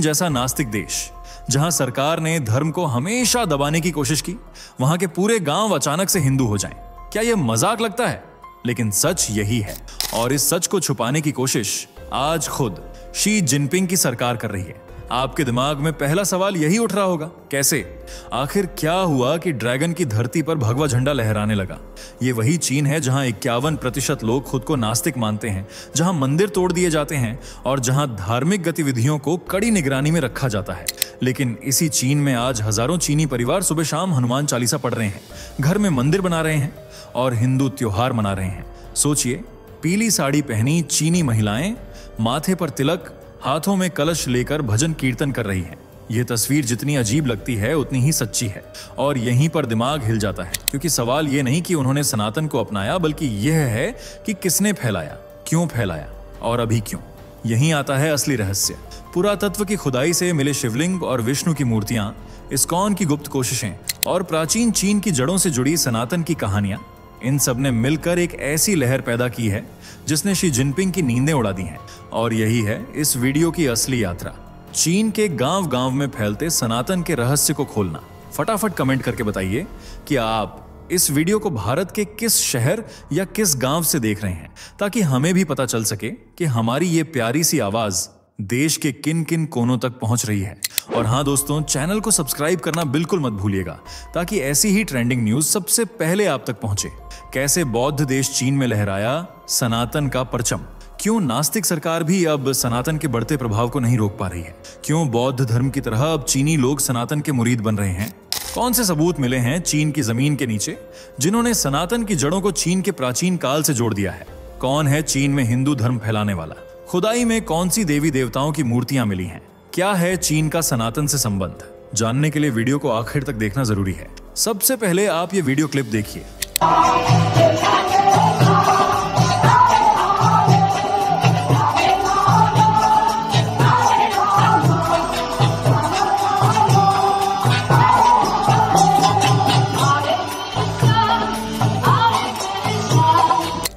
जैसा नास्तिक देश, जहां सरकार ने धर्म को हमेशा दबाने की कोशिश की, वहां के पूरे गांव अचानक से हिंदू हो जाएं। क्या यह मजाक लगता है? लेकिन सच यही है, और इस सच को छुपाने की कोशिश आज खुद शी जिनपिंग की सरकार कर रही है। आपके दिमाग में पहला सवाल यही उठ रहा होगा, कैसे? आखिर क्या हुआ कि ड्रैगन की धरती पर भगवा झंडा लहराने लगा? ये वही चीन है जहां 51% लोग खुद को नास्तिक मानते हैं, जहां मंदिर तोड़ दिए जाते हैं और जहां धार्मिक गतिविधियों को कड़ी निगरानी में रखा जाता है। लेकिन इसी चीन में आज हजारों चीनी परिवार सुबह शाम हनुमान चालीसा पढ़ रहे हैं, घर में मंदिर बना रहे हैं और हिंदू त्योहार मना रहे हैं। सोचिए, पीली साड़ी पहनी चीनी महिलाएं माथे पर तिलक, हाथों में कलश लेकर भजन कीर्तन कर रही हैं। यह तस्वीर जितनी अजीब लगती है उतनी ही सच्ची है, और यहीं पर दिमाग हिल जाता है, क्योंकि सवाल यह नहीं कि उन्होंने सनातन को अपनाया, बल्कि यह है कि किसने फैलाया, क्यों फैलाया और अभी क्यों। यहीं आता है असली रहस्य। पुरातत्व की खुदाई से मिले शिवलिंग और विष्णु की मूर्तियां, इस्कॉन की गुप्त कोशिशें और प्राचीन चीन की जड़ों से जुड़ी सनातन की कहानियां, इन सब ने मिलकर एक ऐसी लहर पैदा की है जिसने शी जिनपिंग की नींदें उड़ा दी हैं। और यही है इस वीडियो की असली यात्रा, चीन के गांव-गांव में फैलते सनातन के रहस्य को खोलना। फटाफट कमेंट करके बताइए कि आप इस वीडियो को भारत के किस शहर या किस गांव से देख रहे हैं, ताकि हमें भी पता चल सके कि हमारी ये प्यारी सी आवाज देश के किन किन कोनों तक पहुंच रही है। और हाँ दोस्तों, चैनल को सब्सक्राइब करना बिल्कुल मत भूलिएगा, ताकि ऐसी ही ट्रेंडिंग न्यूज सबसे पहले आप तक पहुंचे। कैसे बौद्ध देश चीन में लहराया सनातन का परचम? क्यों नास्तिक सरकार भी अब सनातन के बढ़ते प्रभाव को नहीं रोक पा रही है? क्यों बौद्ध धर्म की तरह अब चीनी लोग सनातन के मुरीद बन रहे हैं? कौन से सबूत मिले हैं चीन की जमीन के नीचे जिन्होंने सनातन की जड़ों को चीन के प्राचीन काल से जोड़ दिया है? कौन है चीन में हिंदू धर्म फैलाने वाला? खुदाई में कौन सी देवी देवताओं की मूर्तियां मिली हैं? क्या है चीन का सनातन से संबंध? जानने के लिए वीडियो को आखिर तक देखना जरूरी है। सबसे पहले आप ये वीडियो क्लिप देखिए।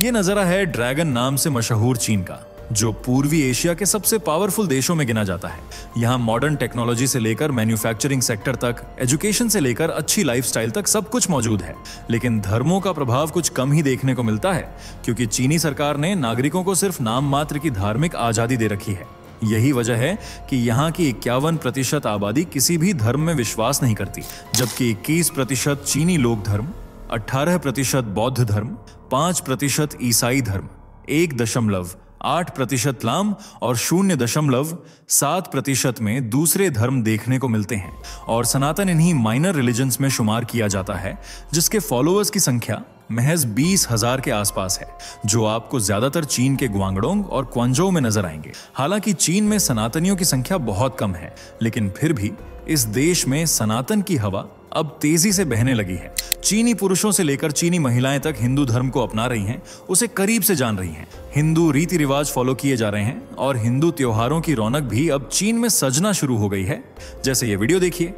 ये नजारा है ड्रैगन नाम से मशहूर चीन का, जो पूर्वी एशिया के सबसे पावरफुल देशों में गिना जाता है। यहाँ मॉडर्न टेक्नोलॉजी से लेकर मैन्युफैक्चरिंग सेक्टर तक, एजुकेशन से लेकर अच्छी लाइफस्टाइल तक सब कुछ मौजूद है। लेकिन धर्मों का प्रभाव कुछ कम ही देखने को मिलता है, क्योंकि चीनी सरकार ने नागरिकों को सिर्फ नाम मात्र की धार्मिक आजादी दे रखी है। यही वजह है कि यहाँ की 51% आबादी किसी भी धर्म में विश्वास नहीं करती, जबकि 21% चीनी लोक धर्म, 18% बौद्ध धर्म, 5% ईसाई धर्म, 1.8% लाम और 0.7% में दूसरे धर्म देखने को मिलते हैं। और सनातन इन्हीं माइनर रिलीजन्स में शुमार किया जाता है, जिसके फॉलोअर्स की संख्या महज 20,000 के आसपास है, जो आपको ज्यादातर चीन के ग्वांगडोंग और क्वांजोउ में नजर आएंगे। हालांकि चीन में सनातनियों की संख्या बहुत कम है, लेकिन फिर भी इस देश में सनातन की हवा अब तेजी से बहने लगी है। चीनी पुरुषों से लेकर चीनी महिलाएं तक हिंदू धर्म को अपना रही हैं, उसे करीब से जान रही हैं। हिंदू रीति रिवाज फॉलो किए जा रहे हैं और हिंदू त्योहारों की रौनक भी अब चीन में सजना शुरू हो गई है। जैसे ये वीडियो देखिए।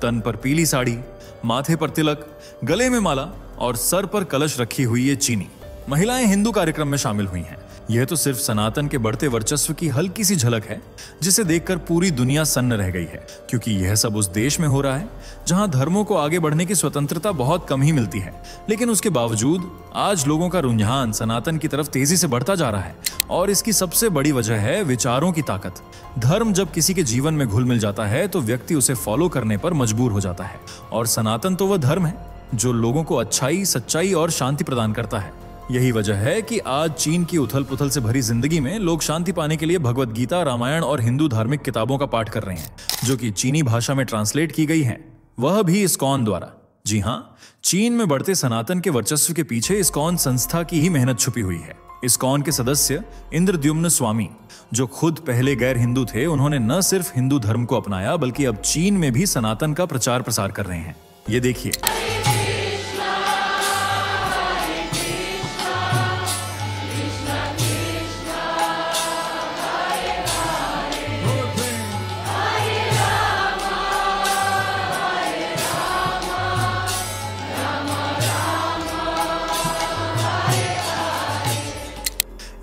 तन पर पीली साड़ी, माथे पर तिलक, गले में माला और सर पर कलश रखी हुई ये चीनी महिलाएं हिंदू कार्यक्रम में शामिल हुई हैं। यह तो सिर्फ सनातन के बढ़ते वर्चस्व की हल्की सी झलक है, जिसे देखकर पूरी दुनिया सन्न रह गई है, क्योंकि यह सब उस देश में हो रहा है जहां धर्मों को आगे बढ़ने की स्वतंत्रता बहुत कम ही मिलती है। लेकिन उसके बावजूद आज लोगों का रुझान सनातन की तरफ तेजी से बढ़ता जा रहा है, और इसकी सबसे बड़ी वजह है विचारों की ताकत। धर्म जब किसी के जीवन में घुल मिल जाता है तो व्यक्ति उसे फॉलो करने पर मजबूर हो जाता है, और सनातन तो वह धर्म है जो लोगों को अच्छाई, सच्चाई और शांति प्रदान करता है। यही वजह है कि आज चीन की उथल पुथल से भरी जिंदगी में लोग शांति पाने के लिए भगवत गीता, रामायण और हिंदू धार्मिक किताबों का पाठ कर रहे हैं, जो कि चीनी भाषा में ट्रांसलेट की गई हैं, वह भी इस्कॉन द्वारा। जी हाँ, चीन में बढ़ते सनातन के वर्चस्व के पीछे इस्कॉन संस्था की ही मेहनत छुपी हुई है। इस्कॉन के सदस्य इंद्रद्युम्न स्वामी, जो खुद पहले गैर हिंदू थे, उन्होंने न सिर्फ हिंदू धर्म को अपनाया, बल्कि अब चीन में भी सनातन का प्रचार प्रसार कर रहे हैं। ये देखिए।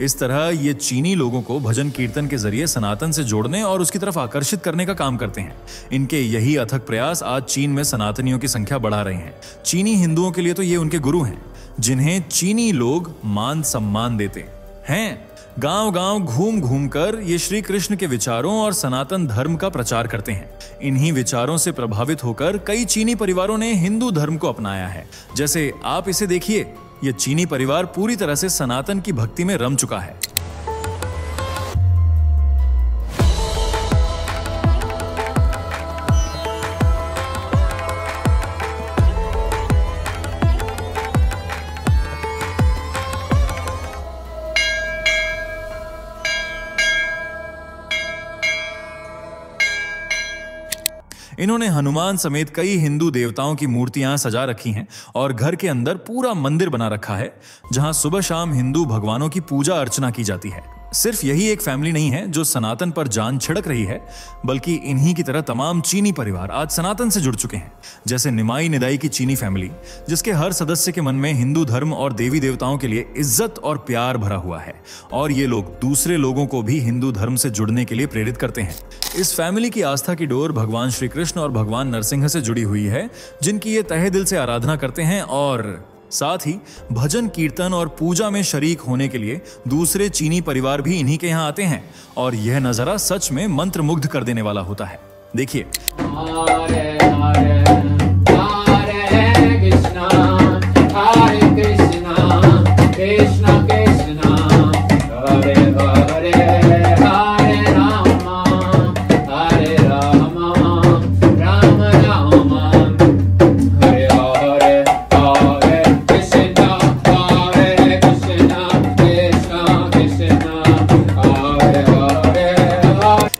इस तरह ये चीनी लोगों को भजन कीर्तन के जरिए सनातन से जोड़ने और उसकी तरफ आकर्षित करने का काम करते हैं। इनके यही अथक प्रयास आज चीन में सनातनियों की संख्या बढ़ा रहे हैं। चीनी हिंदुओं के लिए तो ये उनके गुरु हैं, जिन्हें चीनी लोग मान सम्मान देते हैं। गांव गांव घूम घूम कर ये श्री कृष्ण के विचारों और सनातन धर्म का प्रचार करते हैं। इन्हीं विचारों से प्रभावित होकर कई चीनी परिवारों ने हिंदू धर्म को अपनाया है। जैसे आप इसे देखिए, ये चीनी परिवार पूरी तरह से सनातन की भक्ति में रम चुका है। इन्होंने हनुमान समेत कई हिंदू देवताओं की मूर्तियां सजा रखी हैं और घर के अंदर पूरा मंदिर बना रखा है, जहां सुबह शाम हिंदू भगवानों की पूजा अर्चना की जाती है। सिर्फ यही एक फैमिली नहीं है जो सनातन पर जान छिड़क रही है, बल्कि इन्हीं की तरह तमाम चीनी परिवार आज सनातन से जुड़ चुके हैं। जैसे निमाई निदाई की चीनी फैमिली, जिसके हर सदस्य के मन में हिंदू धर्म और देवी देवताओं के लिए इज्जत और प्यार भरा हुआ है, और ये लोग दूसरे लोगों को भी हिंदू धर्म से जुड़ने के लिए प्रेरित करते हैं। इस फैमिली की आस्था की डोर भगवान श्री कृष्ण और भगवान नरसिंह से जुड़ी हुई है, जिनकी ये तहे दिल से आराधना करते हैं, और साथ ही भजन कीर्तन और पूजा में शरीक होने के लिए दूसरे चीनी परिवार भी इन्हीं के यहाँ आते हैं। और यह नजारा सच में मंत्रमुग्ध कर देने वाला होता है। देखिए,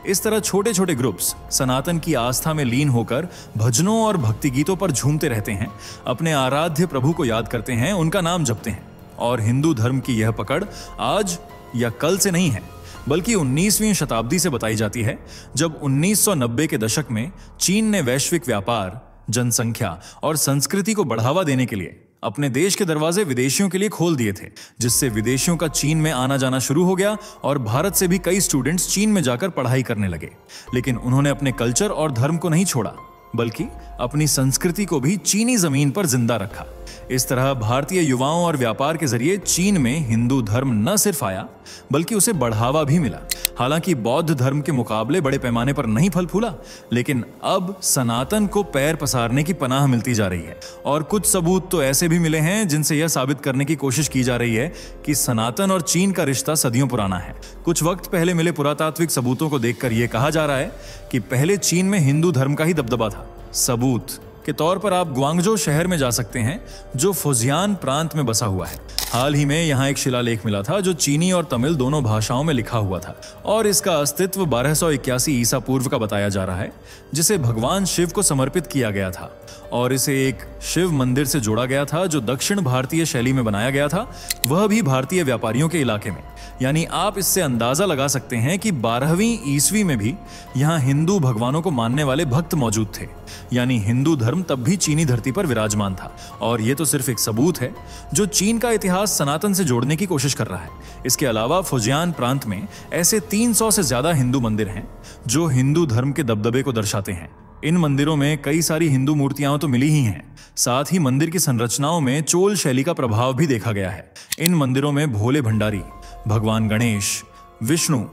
इस तरह छोटे छोटे ग्रुप्स सनातन की आस्था में लीन होकर भजनों और भक्ति गीतों पर झूमते रहते हैं, अपने आराध्य प्रभु को याद करते हैं, उनका नाम जपते हैं। और हिंदू धर्म की यह पकड़ आज या कल से नहीं है, बल्कि 19वीं शताब्दी से बताई जाती है, जब 1990 के दशक में चीन ने वैश्विक व्यापार, जनसंख्या और संस्कृति को बढ़ावा देने के लिए अपने देश के दरवाजे विदेशियों के लिए खोल दिए थे, जिससे विदेशियों का चीन में आना जाना शुरू हो गया और भारत से भी कई स्टूडेंट्स चीन में जाकर पढ़ाई करने लगे। लेकिन उन्होंने अपने कल्चर और धर्म को नहीं छोड़ा, बल्कि अपनी संस्कृति को भी चीनी जमीन पर जिंदा रखा। इस तरह भारतीय युवाओं और व्यापार के जरिए चीन में हिंदू धर्म न सिर्फ आया, बल्कि उसे बढ़ावा भी मिला। हालांकि बौद्ध धर्म के मुकाबले बड़े पैमाने पर नहीं फल फूला, लेकिन अब सनातन को पैर पसारने की पनाह मिलती जा रही है। और कुछ सबूत तो ऐसे भी मिले हैं जिनसे यह साबित करने की कोशिश की जा रही है कि सनातन और चीन का रिश्ता सदियों पुराना है। कुछ वक्त पहले मिले पुरातात्विक सबूतों को देखकर यह कहा जा रहा है कि पहले चीन में हिंदू धर्म का ही दबदबा था। सबूत के तौर पर आप ग्वांगझो शहर में जा सकते हैं, जो फुजियान प्रांत में बसा हुआ है। हाल ही में यहाँ एक शिलालेख मिला था जो चीनी और तमिल दोनों भाषाओं में लिखा हुआ था, और इसका अस्तित्व 1281 ईसा पूर्व का बताया जा रहा है, जिसे भगवान शिव को समर्पित किया गया था। और इसे एक शिव मंदिर से जोड़ा गया था जो दक्षिण भारतीय शैली में बनाया गया था, वह भी भारतीय व्यापारियों के इलाके में। यानी आप इससे अंदाजा लगा सकते हैं कि 12वीं ईस्वी में भी यहाँ हिंदू भगवानों को मानने वाले भक्त मौजूद थे। यानी हिंदू धर्म तब भी चीनी धरती पर विराजमान था। और ये तो सिर्फ एक सबूत है जो चीन का इतिहास सनातन से जोड़ने की कोशिश कर रहा है। इसके अलावा फुजियान प्रांत में ऐसे 300 से ज्यादा हिंदू मंदिर हैं जो हिंदू धर्म के दबदबे को दर्शाते हैं। इन मंदिरों में कई सारी हिंदू मूर्तियां तो मिली ही हैं, साथ ही मंदिर की संरचनाओं में चोल शैली का प्रभाव भी देखा गया है। इन मंदिरों में भोले भंडारी, भगवान गणेश, विष्णु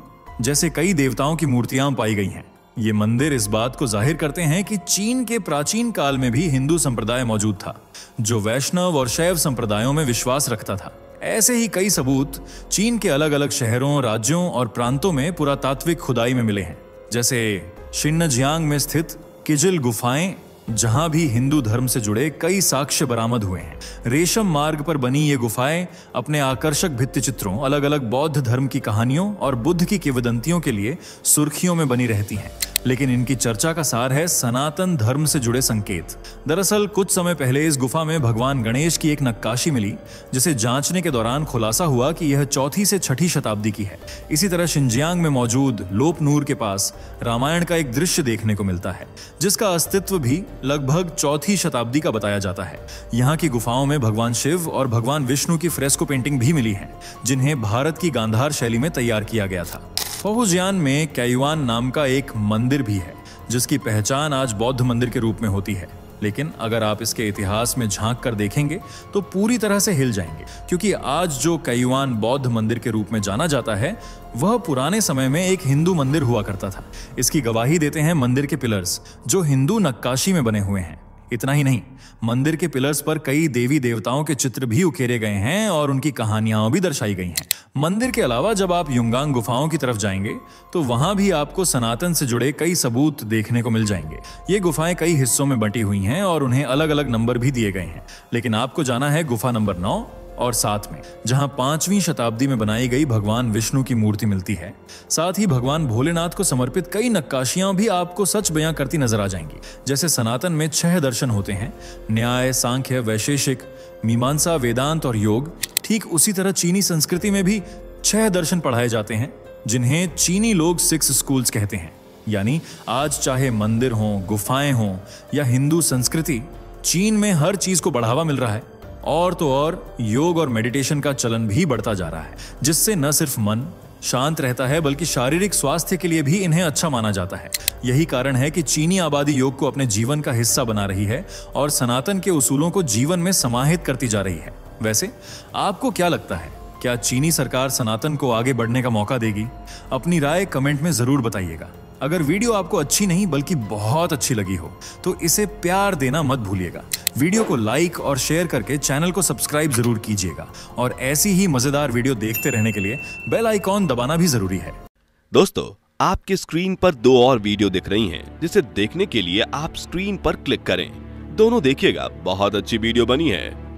जैसे कई देवताओं की मूर्तियां पाई गई हैं। ये मंदिर इस बात को जाहिर करते हैं कि चीन के प्राचीन काल में भी हिंदू संप्रदाय मौजूद था, जो वैष्णव और शैव संप्रदायों में विश्वास रखता था। ऐसे ही कई सबूत चीन के अलग अलग शहरों, राज्यों और प्रांतों में पुरातात्विक खुदाई में मिले हैं। जैसे शिन्नजियांग में स्थित किजिल गुफाएं, जहां भी हिंदू धर्म से जुड़े कई साक्ष्य बरामद हुए हैं। रेशम मार्ग पर बनी ये गुफाएं अपने आकर्षक भित्ति चित्रों, अलग अलग बौद्ध धर्म की कहानियों और बुद्ध की किंवदंतियों के लिए सुर्खियों में बनी रहती हैं। लेकिन इनकी चर्चा का सार है सनातन धर्म से जुड़े संकेत। दरअसल कुछ समय पहले इस गुफा में भगवान गणेश की एक नक्काशी मिली, जिसे जांचने के दौरान खुलासा हुआ कि यह 4वीं से 6वीं शताब्दी की है। इसी तरह शिनजियांग में मौजूद लोप नूर के पास रामायण का एक दृश्य देखने को मिलता है, जिसका अस्तित्व भी लगभग 4वीं शताब्दी का बताया जाता है। यहाँ की गुफाओं में भगवान शिव और भगवान विष्णु की फ्रेस्को पेंटिंग भी मिली है, जिन्हें भारत की गांधार शैली में तैयार किया गया था। फहुजियान में कैयुआन नाम का एक मंदिर भी है, जिसकी पहचान आज बौद्ध मंदिर के रूप में होती है। लेकिन अगर आप इसके इतिहास में झांक कर देखेंगे तो पूरी तरह से हिल जाएंगे, क्योंकि आज जो कैयुआन बौद्ध मंदिर के रूप में जाना जाता है वह पुराने समय में एक हिंदू मंदिर हुआ करता था। इसकी गवाही देते हैं मंदिर के पिलर्स, जो हिंदू नक्काशी में बने हुए हैं। इतना ही नहीं, मंदिर के पिलर्स पर कई देवी देवताओं के चित्र भी उकेरे गए हैं और उनकी कहानियां भी दर्शाई गई हैं। मंदिर के अलावा जब आप युंगांग गुफाओं की तरफ जाएंगे तो वहां भी आपको सनातन से जुड़े कई सबूत देखने को मिल जाएंगे। ये गुफाएं कई हिस्सों में बंटी हुई हैं और उन्हें अलग अलग नंबर भी दिए गए हैं, लेकिन आपको जाना है गुफा नंबर 9 और 7 में, जहां 5वीं शताब्दी में बनाई गई भगवान विष्णु की मूर्ति मिलती है। साथ ही भगवान भोलेनाथ को समर्पित कई नक्काशियां भी आपको सच बयां करती नजर आ जाएंगी। जैसे सनातन में 6 दर्शन होते हैं, न्याय, सांख्य, वैशेषिक, मीमांसा, वेदांत और योग। ठीक उसी तरह चीनी संस्कृति में भी 6 दर्शन पढ़ाए जाते हैं, जिन्हें चीनी लोग 6 स्कूल्स कहते हैं। यानी आज चाहे मंदिर हों, गुफाएं हों या हिंदू संस्कृति, चीन में हर चीज को बढ़ावा मिल रहा है। और तो और योग और मेडिटेशन का चलन भी बढ़ता जा रहा है, जिससे न सिर्फ मन शांत रहता है बल्कि शारीरिक स्वास्थ्य के लिए भी इन्हें अच्छा माना जाता है। यही कारण है कि चीनी आबादी योग को अपने जीवन का हिस्सा बना रही है और सनातन के उसूलों को जीवन में समाहित करती जा रही है। वैसे आपको क्या लगता है, क्या चीनी सरकार सनातन को आगे बढ़ने का मौका देगी? अपनी राय कमेंट में जरूर बताइएगा। अगर वीडियो आपको अच्छी नहीं बल्कि बहुत अच्छी लगी हो तो इसे प्यार देना मत भूलिएगा। वीडियो को लाइक और शेयर करके चैनल को सब्सक्राइब जरूर कीजिएगा और ऐसी ही मजेदार वीडियो देखते रहने के लिए बेल आइकॉन दबाना भी जरूरी है। दोस्तों, आपके स्क्रीन पर 2 और वीडियो दिख रही हैं, जिसे देखने के लिए आप स्क्रीन पर क्लिक करें। दोनों देखिएगा, बहुत अच्छी वीडियो बनी है।